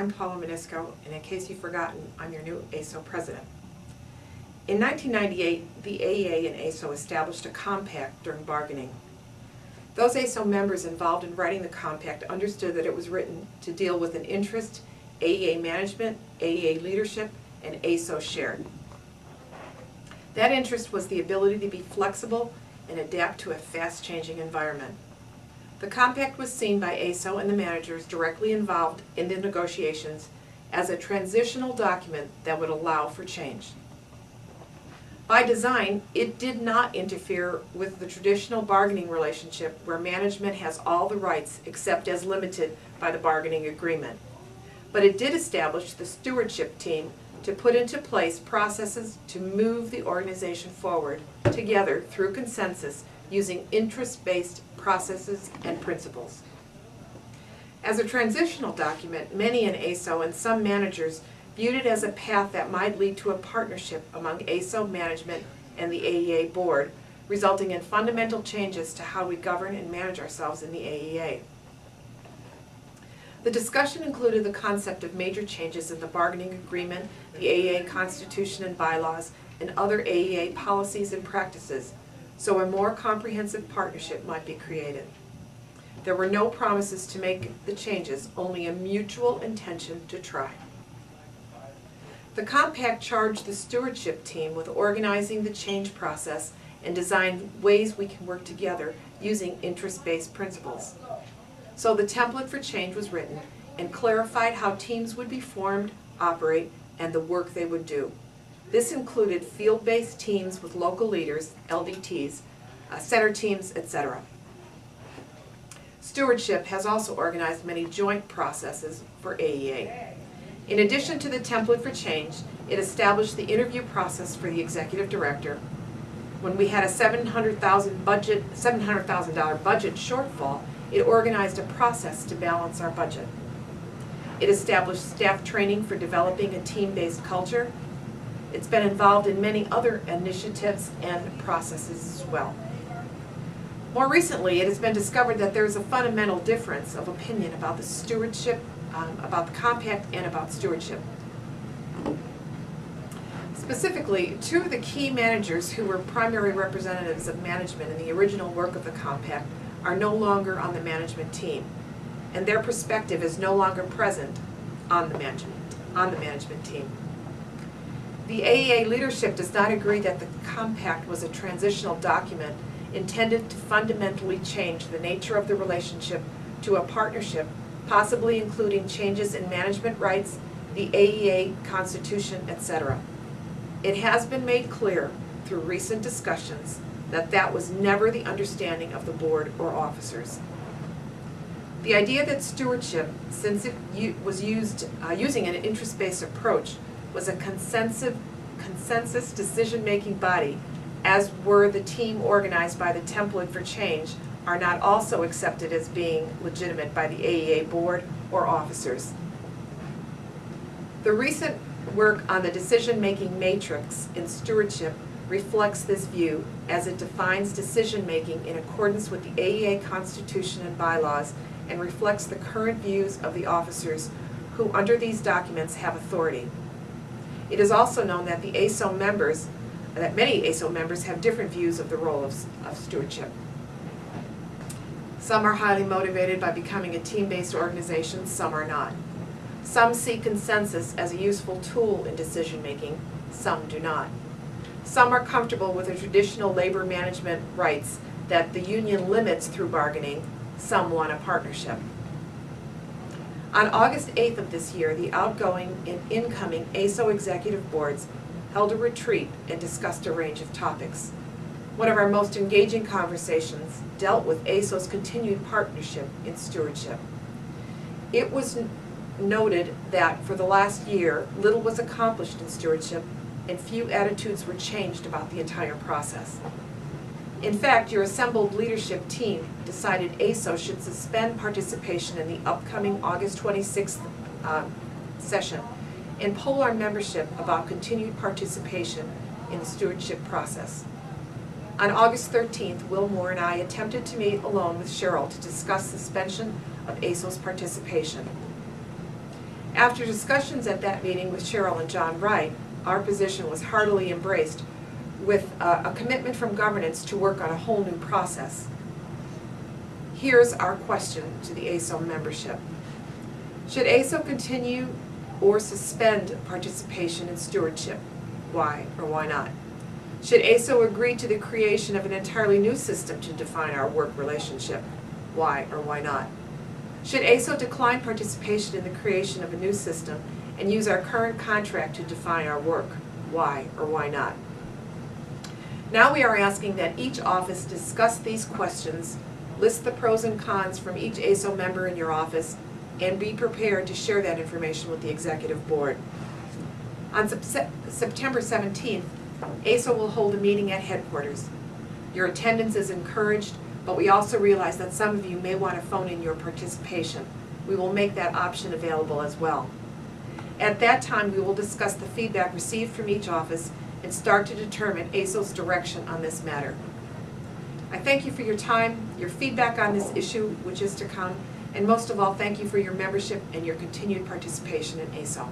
I'm Paula Menisco, and in case you've forgotten, I'm your new Aeaso president. In 1998, the AEA and Aeaso established a compact during bargaining. Those Aeaso members involved in writing the compact understood that it was written to deal with an interest AEA management, AEA leadership, and Aeaso shared. That interest was the ability to be flexible and adapt to a fast-changing environment. The compact was seen by Aeaso and the managers directly involved in the negotiations as a transitional document that would allow for change. By design, it did not interfere with the traditional bargaining relationship where management has all the rights except as limited by the bargaining agreement. But it did establish the stewardship team to put into place processes to move the organization forward together through consensus using interest-based processes and principles. As a transitional document, many in Aeaso and some managers viewed it as a path that might lead to a partnership among Aeaso management and the AEA board, resulting in fundamental changes to how we govern and manage ourselves in the AEA. The discussion included the concept of major changes in the bargaining agreement, the AEA constitution and bylaws, and other AEA policies and practices, so a more comprehensive partnership might be created. There were no promises to make the changes, only a mutual intention to try. The compact charged the stewardship team with organizing the change process and designed ways we can work together using interest-based principles. So the template for change was written and clarified how teams would be formed, operate, and the work they would do. This included field-based teams with local leaders, LDTs, center teams, etc. Stewardship has also organized many joint processes for AEA. In addition to the template for change, it established the interview process for the executive director. When we had a $700,000 budget shortfall, it organized a process to balance our budget. It established staff training for developing a team-based culture. It's been involved in many other initiatives and processes as well. More recently, it has been discovered that there is a fundamental difference of opinion about the stewardship, about the compact and about stewardship. Specifically, two of the key managers who were primary representatives of management in the original work of the compact are no longer on the management team, and their perspective is no longer present on the management team. The AEA leadership does not agree that the compact was a transitional document intended to fundamentally change the nature of the relationship to a partnership, possibly including changes in management rights, the AEA constitution, etc. It has been made clear through recent discussions that that was never the understanding of the board or officers. The idea that stewardship, since it was using an interest-based approach, was a consensus decision-making body, as were the team organized by the template for change, are not also accepted as being legitimate by the AEA board or officers. The recent work on the decision-making matrix in stewardship reflects this view as it defines decision-making in accordance with the AEA constitution and bylaws and reflects the current views of the officers who under these documents have authority. It is also known that many Aeaso members have different views of the role of stewardship. Some are highly motivated by becoming a team-based organization, some are not. Some see consensus as a useful tool in decision-making, some do not. Some are comfortable with the traditional labor management rights that the union limits through bargaining, some want a partnership. On August 8th of this year, the outgoing and incoming Aeaso executive boards held a retreat and discussed a range of topics. One of our most engaging conversations dealt with Aeaso's continued partnership in stewardship. It was noted that for the last year, little was accomplished in stewardship and few attitudes were changed about the entire process. In fact, your assembled leadership team decided Aeaso should suspend participation in the upcoming August 26th session and poll our membership about continued participation in the stewardship process. On August 13th, Will Moore and I attempted to meet alone with Cheryl to discuss suspension of Aeaso's participation. After discussions at that meeting with Cheryl and John Wright, our position was heartily embraced with a commitment from governance to work on a whole new process. Here's our question to the Aeaso membership. Should Aeaso continue or suspend participation in stewardship? Why or why not? Should Aeaso agree to the creation of an entirely new system to define our work relationship? Why or why not? Should Aeaso decline participation in the creation of a new system and use our current contract to define our work? Why or why not? Now we are asking that each office discuss these questions, list the pros and cons from each Aeaso member in your office, and be prepared to share that information with the Executive Board. On September 17th, Aeaso will hold a meeting at headquarters. Your attendance is encouraged, but we also realize that some of you may want to phone in your participation. We will make that option available as well. At that time, we will discuss the feedback received from each office and start to determine Aeaso's direction on this matter. I thank you for your time, your feedback on this issue, which is to come, and most of all, thank you for your membership and your continued participation in Aeaso.